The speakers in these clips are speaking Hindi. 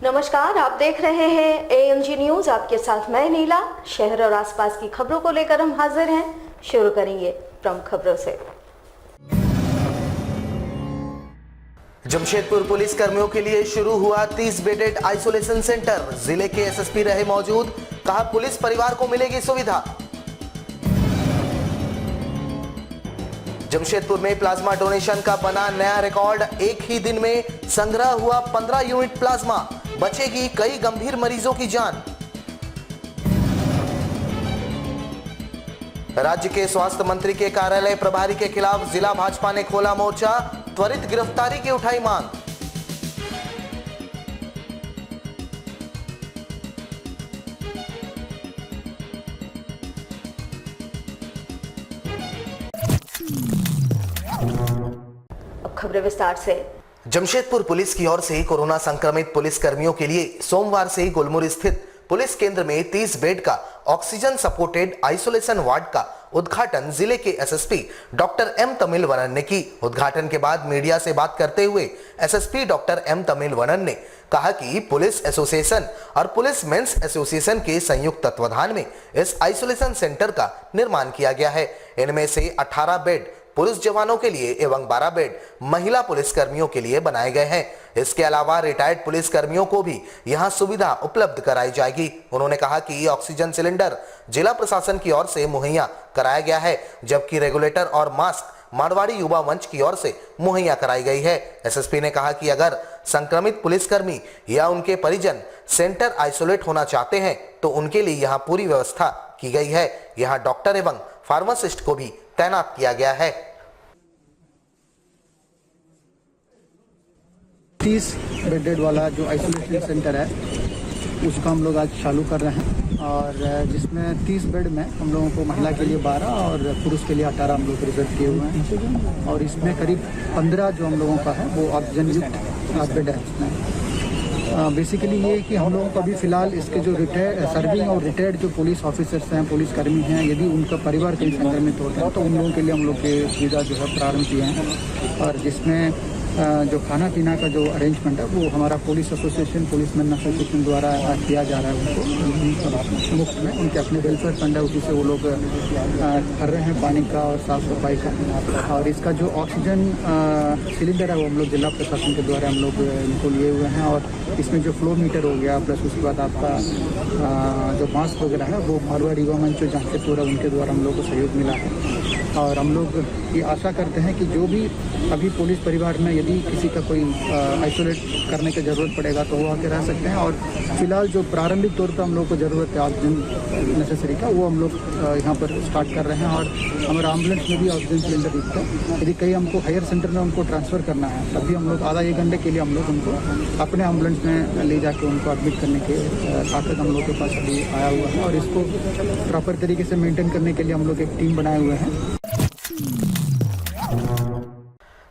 नमस्कार, आप देख रहे हैं AMG न्यूज। आपके साथ मैं नीला। शहर और आसपास की खबरों को लेकर हम हाजिर हैं। शुरू करेंगे प्रमुख खबरों से। जमशेदपुर पुलिस कर्मियों के लिए शुरू हुआ 30 बेडेड आइसोलेशन सेंटर। जिले के SSP रहे मौजूद, कहा पुलिस परिवार को मिलेगी सुविधा। जमशेदपुर में प्लाज्मा डोनेशन का बना नया रिकॉर्ड। एक ही दिन में संग्रह हुआ 15 यूनिट प्लाज्मा, बचेगी कई गंभीर मरीजों की जान। राज्य के स्वास्थ्य मंत्री के कार्यालय प्रभारी के खिलाफ जिला भाजपा ने खोला मोर्चा, त्वरित गिरफ्तारी की उठाई मांग। अब खबरें विस्तार से। जमशेदपुर पुलिस की ओर से कोरोना संक्रमित पुलिस कर्मियों के लिए सोमवार से गुलमुर स्थित पुलिस केंद्र में 30 बेड का ऑक्सीजन सपोर्टेड आइसोलेशन वार्ड का उद्घाटन जिले के SSP डॉक्टर M तमिलवनन ने की। उद्घाटन के बाद मीडिया से बात करते हुए SSP डॉक्टर M तमिलवनन ने कहा कि पुलिस एसोसिएशन और पुलिस मेंस एसोसिएशन के संयुक्त तत्वाधान में इस आइसोलेशन सेंटर का निर्माण किया गया है। इनमें से 18 बेड पुलिस जवानों के लिए एवं 12 बेड महिला पुलिस कर्मियों के लिए बनाए गए हैं। इसके अलावा रिटायर्ड पुलिस कर्मियों को भी यहां सुविधा उपलब्ध कराई जाएगी। उन्होंने कहा कि ऑक्सीजन सिलेंडर जिला प्रशासन की ओर से मुहैया कराया गया है, जबकि रेगुलेटर और मास्क मारवाड़ी युवा मंच की ओर से मुहैया कराई गई है। SSP ने कहा कि अगर संक्रमित पुलिसकर्मी या उनके परिजन सेंटर आइसोलेट होना चाहते हैं तो उनके लिए यहाँ पूरी व्यवस्था की गई है। यहाँ डॉक्टर एवं फार्मासिस्ट को भी तैनात किया गया है। 30 बेडेड वाला जो आइसोलेशन सेंटर है उसका हम लोग आज चालू कर रहे हैं, और जिसमें 30 बेड में हम लोगों को महिला के लिए 12 और पुरुष के लिए 18 हम लोग रिजर्व किए हुए हैं। और इसमें करीब 15 जो हम लोगों का है वो ऑक्सीजन युक्त बेड है। इसमें बेसिकली ये है कि हम लोगों को अभी फिलहाल इसके जो सर्विंग और रिटायर्ड जो पुलिस ऑफिसर्स हैं, पुलिसकर्मी हैं, यदि उनका परिवार कहीं संक्रमित होता है तो उन लोगों के लिए हम लोग के सुविधा जो है प्रारंभ किए हैं। और जिसमें जो खाना पीना का जो अरेंजमेंट है वो हमारा police association, police main association द्वारा किया जा रहा है। उनको मुफ्त में उनके अपने वेलफेयर फंड है, उसी से वो लोग भर रहे हैं पानी का और साफ सफाई का। और इसका जो ऑक्सीजन सिलेंडर है वो हम लोग जिला प्रशासन के द्वारा हम लोग इनको लिए हुए हैं। और इसमें जो फ्लो मीटर हो गया, प्लस उसके बाद आपका जो मास्क वगैरह है वो मारवाड़ी युवा मंच जो जमशेदपुर है उनके द्वारा हम लोग को सहयोग मिला है। और हम लोग ये आशा करते हैं कि जो भी अभी पुलिस परिवार में यदि किसी का कोई आइसोलेट करने की ज़रूरत पड़ेगा तो वो आके रह सकते हैं। और फिलहाल जो प्रारंभिक तौर पर हम लोग को ज़रूरत है ऑक्सीजन नेसेसरी का, वो हम लोग यहाँ पर स्टार्ट कर रहे हैं। और हमारा एम्बुलेंस में भी ऑक्सीजन सिलेंडर दिखता है। यदि कहीं हमको हायर सेंटर में उनको ट्रांसफ़र करना है तभी हम लोग आधा 1 घंटे के लिए हम लोग उनको अपने एम्बुलेंस में ले जाके उनको एडमिट करने के ताकत हम लोग के पास अभी आया हुआ है। और इसको प्रॉपर तरीके से मेंटेन करने के लिए हम लोग एक टीम बनाए हुए हैं।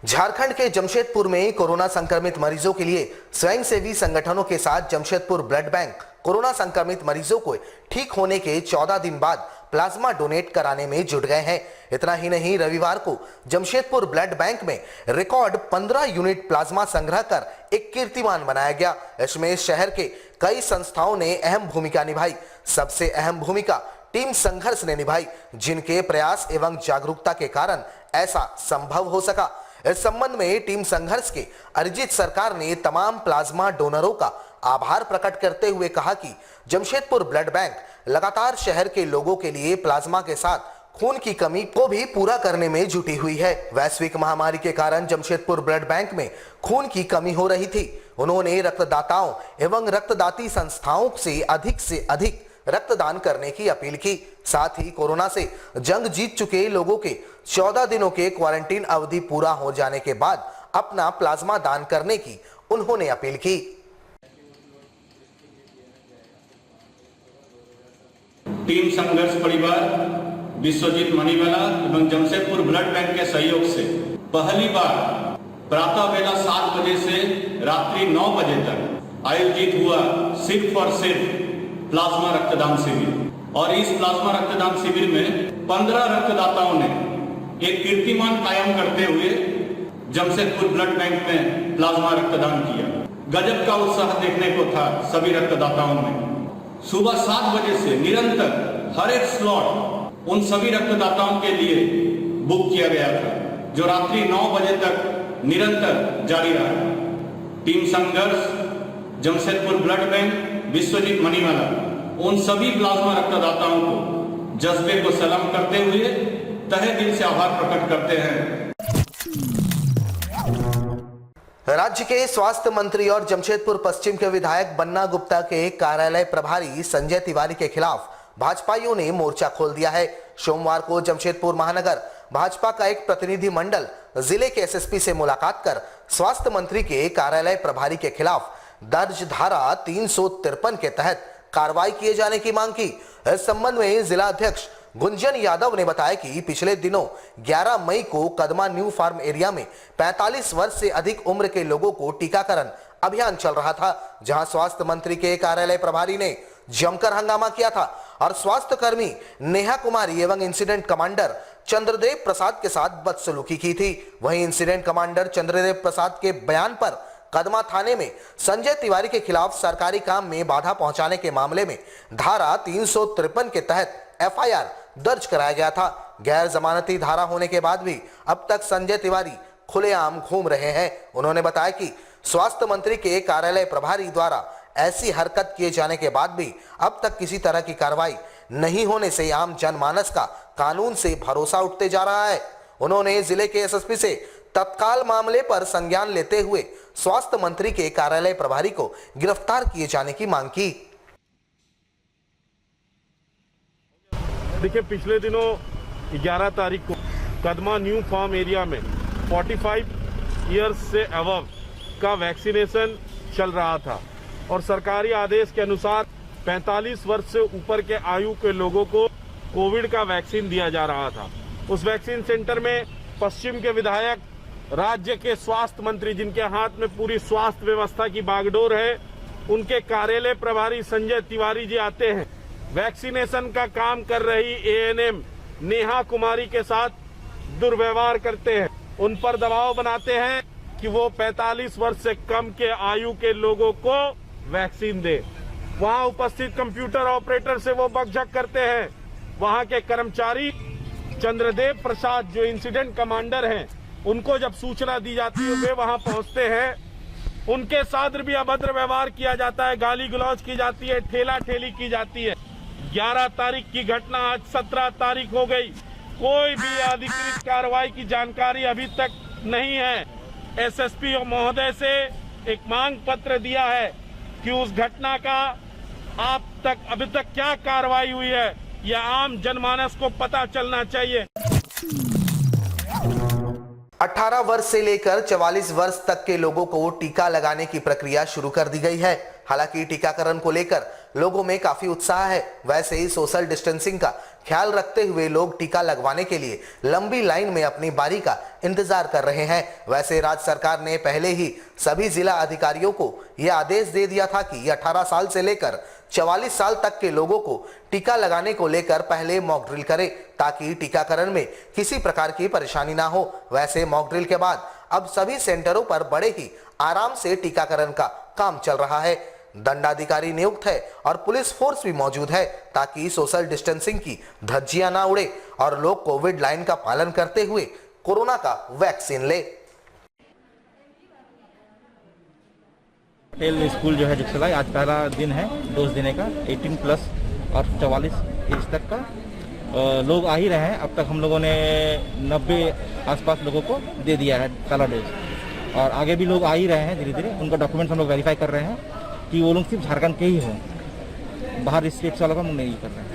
झारखंड के जमशेदपुर में कोरोना संक्रमित मरीजों के लिए स्वयंसेवी संगठनों के साथ जमशेदपुर ब्लड बैंक कोरोना संक्रमित मरीजों को ठीक होने के 14 दिन बाद प्लाज्मा डोनेट कराने में जुट गए हैं। इतना ही नहीं, रविवार को जमशेदपुर ब्लड बैंक में रिकॉर्ड 15 यूनिट प्लाज्मा संग्रह कर एक कीर्तिमान बनाया गया। इसमें शहर के कई संस्थाओं ने अहम भूमिका निभाई। सबसे अहम भूमिका टीम संघर्ष ने निभाई, जिनके प्रयास एवं जागरूकता के कारण ऐसा संभव हो सका। इस संबंध में टीम संघर्ष के अरिजीत सरकार ने तमाम प्लाज्मा डोनरों का आभार प्रकट करते हुए कहा कि जमशेदपुर ब्लड बैंक लगातार शहर के लोगों के लिए प्लाज्मा के साथ खून की कमी को भी पूरा करने में जुटी हुई है। वैश्विक महामारी के कारण जमशेदपुर ब्लड बैंक में खून की कमी हो रही थी। उन्होंने रक्तदाताओं एवं रक्तदाती संस्थाओं से अधिक रक्तदान करने की अपील की। साथ ही कोरोना से जंग जीत चुके लोगों के 14 दिनों के क्वारंटीन अवधि पूरा हो जाने के बाद अपना प्लाज्मा दान करने की उन्होंने अपील की। टीम संघर्ष परिवार, विश्वजीत मणिवाला एवं जमशेदपुर ब्लड बैंक के सहयोग से पहली बार प्रातः बेला 7 बजे से रात्रि 9 बजे तक आयोजित हुआ सिर्फ और सिर्फ प्लाज्मा रक्तदान शिविर। और इस प्लाज्मा रक्तदान शिविर में 15 रक्तदाताओं ने एक कीर्तिमान कायम करते हुए जमशेदपुर ब्लड बैंक में प्लाज्मा रक्तदान किया। गजब का उत्साह देखने को था सभी रक्तदाताओं में। सुबह 7 बजे से निरंतर हर एक स्लॉट उन सभी रक्तदाताओं के लिए बुक किया गया था, जो रात्रि 9 बजे तक निरंतर जारी रहा। टीम संघर्ष, जमशेदपुर ब्लड बैंक, विश्वजीत मणिवाला, उन सभी प्लाज्मा रक्तदाताओं को जज्बे को सलाम करते हुए तहे दिल से आभार प्रकट करते हैं। राज्य के स्वास्थ्य मंत्री और जमशेदपुर पश्चिम के विधायक बन्ना गुप्ता के कार्यालय प्रभारी संजय तिवारी के खिलाफ भाजपाइयों ने मोर्चा खोल दिया है। सोमवार को जमशेदपुर महानगर भाजपा का एक प्रतिनिधि मंडल जिले के एसएसपी से मुलाकात कर स्वास्थ्य मंत्री के कार्यालय प्रभारी के खिलाफ दर्ज धारा 353 के तहत कार्रवाई किए जाने की मांग की। इस संबंध में जिला अध्यक्ष गुंजन यादव ने बताया कि पिछले दिनों 11 मई को कदमा न्यू फार्म एरिया में 45 वर्ष से अधिक उम्र के लोगों को टीकाकरण अभियान चल रहा था, जहां स्वास्थ्य मंत्री के कार्यालय प्रभारी ने जमकर हंगामा किया था और स्वास्थ्य कर्मी नेहा कुमारी एवं इंसिडेंट कमांडर चंद्रदेव प्रसाद के साथ बदसलूकी की थी। वहीं इंसिडेंट कमांडर चंद्रदेव प्रसाद के बयान पर कदमा थाने में संजय तिवारी के खिलाफ सरकारी काम में बाधा पहुंचाने के मामले में धारा 353 के तहत एफआईआर दर्ज कराया गया था। गैर जमानती धारा होने के बाद भी अब तक संजय तिवारी खुलेआम घूम रहे हैं। उन्होंने बताया कि स्वास्थ्य मंत्री के कार्यालय प्रभारी द्वारा ऐसी हरकत किए जाने के बाद भी अब तक किसी तरह की कार्रवाई नहीं होने से आम जनमानस का कानून से भरोसा उठते जा रहा है। उन्होंने जिले के एसएसपी से तत्काल मामले पर संज्ञान लेते हुए स्वास्थ्य मंत्री के कार्यालय प्रभारी को गिरफ्तार किए जाने की मांग की। देखिए, पिछले दिनों 11 तारीख को कदमा न्यू फार्म एरिया में 45 इयर्स से अबव का वैक्सीनेशन चल रहा था और सरकारी आदेश के अनुसार 45 वर्ष से ऊपर के आयु के लोगों को कोविड का वैक्सीन दिया जा रहा था। उस वैक्सीन सेंटर में पश्चिम के विधायक, राज्य के स्वास्थ्य मंत्री जिनके हाथ में पूरी स्वास्थ्य व्यवस्था की बागडोर है, उनके कार्यालय प्रभारी संजय तिवारी जी आते हैं। वैक्सीनेशन का काम कर रही एएनएम नेहा कुमारी के साथ दुर्व्यवहार करते हैं, उन पर दबाव बनाते हैं कि वो 45 वर्ष से कम के आयु के लोगों को वैक्सीन दे। वहां उपस्थित कंप्यूटर ऑपरेटर से वो बकझक करते हैं। वहां के कर्मचारी चंद्रदेव प्रसाद जो इंसिडेंट कमांडर हैं, उनको जब सूचना दी जाती है वे वहां पहुंचते हैं, उनके साथ भी अभद्र व्यवहार किया जाता है, गाली गलौज की जाती है, ठेला ठेली की जाती है। 11 तारीख की घटना आज 17 तारीख हो गई, कोई भी अधिकृत कार्रवाई की जानकारी अभी तक नहीं है। एसएसपी महोदय से एक मांग पत्र दिया है कि उस घटना का अभी तक क्या कार्रवाई हुई है, यह आम जनमानस को पता चलना चाहिए। 18 वर्ष से लेकर 44 वर्ष तक के लोगों को टीका लगाने की प्रक्रिया शुरू कर दी गई है। हालांकि टीकाकरण को लेकर लोगों में काफी उत्साह है। वैसे ही सोशल डिस्टेंसिंग का ख्याल रखते हुए लोग टीका लगवाने के लिए लंबी लाइन में अपनी बारी का इंतजार कर रहे हैं। वैसे राज्य सरकार ने पहले ही सभी जिला अधिकारियों को यह आदेश दे दिया था कि 18 साल से लेकर 44 साल तक के लोगों को टीका लगाने को लेकर पहले मॉक ड्रिल करें, ताकि टीकाकरण में किसी प्रकार की परेशानी ना हो। वैसे मॉक ड्रिल के बाद अब सभी सेंटरों पर बड़े ही आराम से टीकाकरण का काम चल रहा है। दंडाधिकारी नियुक्त है और पुलिस फोर्स भी मौजूद है, ताकि सोशल डिस्टेंसिंग की धज्जियां ना उड़े और लोग कोविड लाइन का पालन करते हुए कोरोना का वैक्सीन ले। पटेल स्कूल जो है जो चला, आज पहला दिन है डोज देने का। 18 प्लस और 44 एज तक का लोग आ ही रहे हैं। अब तक हम लोगों ने 90 आसपास लोगों को दे दिया है पहला डोज, और आगे भी लोग आ ही रहे हैं धीरे धीरे। उनका डॉक्यूमेंट्स हम लोग वेरीफाई कर रहे हैं कि वो लोग सिर्फ झारखंड के ही हों, बाहर स्टेट्स वालों का हम नहीं कर रहे हैं।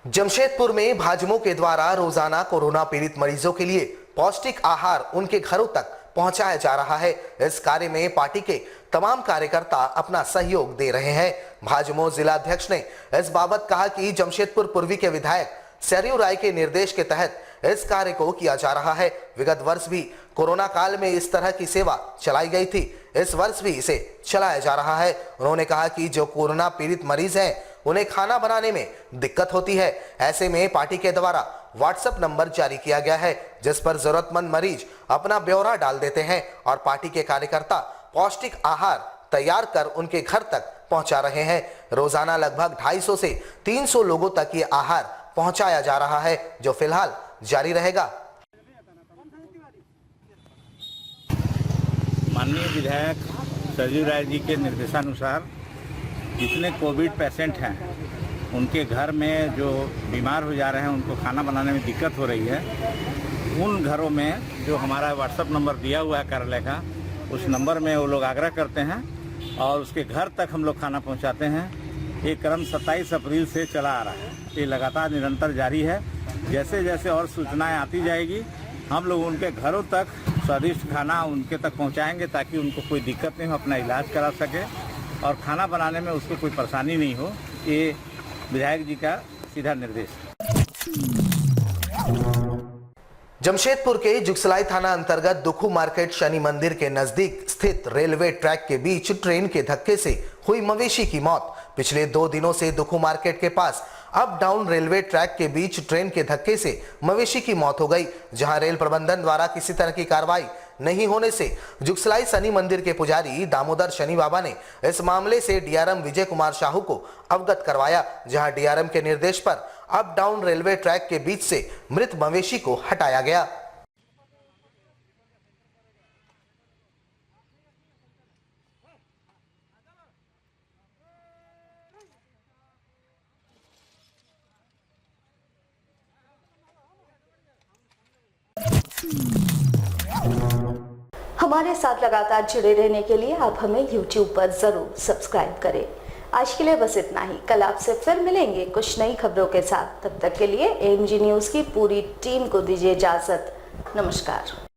जमशेदपुर में भाजमों के द्वारा रोजाना कोरोना पीड़ित मरीजों के लिए पौष्टिक आहार उनके घरों तक पहुंचाया जा रहा है। इस कार्य में पार्टी के तमाम कार्यकर्ता अपना सहयोग दे रहे हैं। भाजमो जिलाध्यक्ष ने इस बाबत कहा कि जमशेदपुर पूर्वी के विधायक सरयू राय के निर्देश के तहत इस कार्य को किया जा रहा है। विगत वर्ष भी कोरोना काल में इस तरह की सेवा चलाई गई थी, इस वर्ष भी इसे चलाया जा रहा है। उन्होंने कहा कि जो कोरोना पीड़ित मरीज हैं, उन्हें खाना बनाने में दिक्कत होती है। ऐसे में पार्टी के द्वारा व्हाट्सएप नंबर जारी किया गया है, जिस पर जरूरतमंद मरीज अपना ब्यौरा डाल देते हैं और पार्टी के कार्यकर्ता पौष्टिक आहार तैयार कर उनके घर तक पहुंचा रहे हैं। रोजाना लगभग 250 से 300 लोगों तक ये आहार पहुंचाया जा रहा है, जो फिलहाल जारी रहेगा। माननीय विधायक सरजू राय जी के निर्देशानुसार जितने कोविड पेशेंट हैं उनके घर में जो बीमार हो जा रहे हैं, उनको खाना बनाने में दिक्कत हो रही है, उन घरों में जो हमारा व्हाट्सएप नंबर दिया हुआ है कार्यालय का, उस नंबर में वो लोग आग्रह करते हैं और उसके घर तक हम लोग खाना पहुंचाते हैं। ये क्रम 27 अप्रैल से चला आ रहा है, ये लगातार निरंतर जारी है। जैसे जैसे और सूचनाएं आती जाएगी हम लोग उनके घरों तक स्वादिष्ट खाना उनके तक पहुंचाएंगे, ताकि उनको कोई दिक्कत नहीं हो, अपना इलाज करा सके और खाना बनाने में उसको कोई परेशानी नहीं हो। ये विधायक जी का सीधा निर्देश है। जमशेदपुर के जुगसलाई थाना अंतर्गत दुखू मार्केट शनि मंदिर के नजदीक स्थित रेलवे ट्रैक के बीच ट्रेन के धक्के से हुई मवेशी की मौत। पिछले 2 दिनों से दुखू मार्केट के पास अप डाउन रेलवे ट्रैक के बीच ट्रेन के धक्के से मवेशी की मौत हो गई, जहां रेल प्रबंधन द्वारा किसी तरह की कार्रवाई नहीं होने से जुगसलाई शनि मंदिर के पुजारी दामोदर शनि बाबा ने इस मामले से डीआरएम विजय कुमार साहू को अवगत करवाया, जहां डीआरएम के निर्देश पर अप डाउन रेलवे ट्रैक के बीच से मृत मवेशी को हटाया गया। हमारे साथ लगातार जुड़े रहने के लिए आप हमें YouTube पर जरूर सब्सक्राइब करें। आज के लिए बस इतना ही। कल आपसे फिर मिलेंगे कुछ नई खबरों के साथ। तब तक के लिए AMG न्यूज़ की पूरी टीम को दीजिए इजाजत। नमस्कार।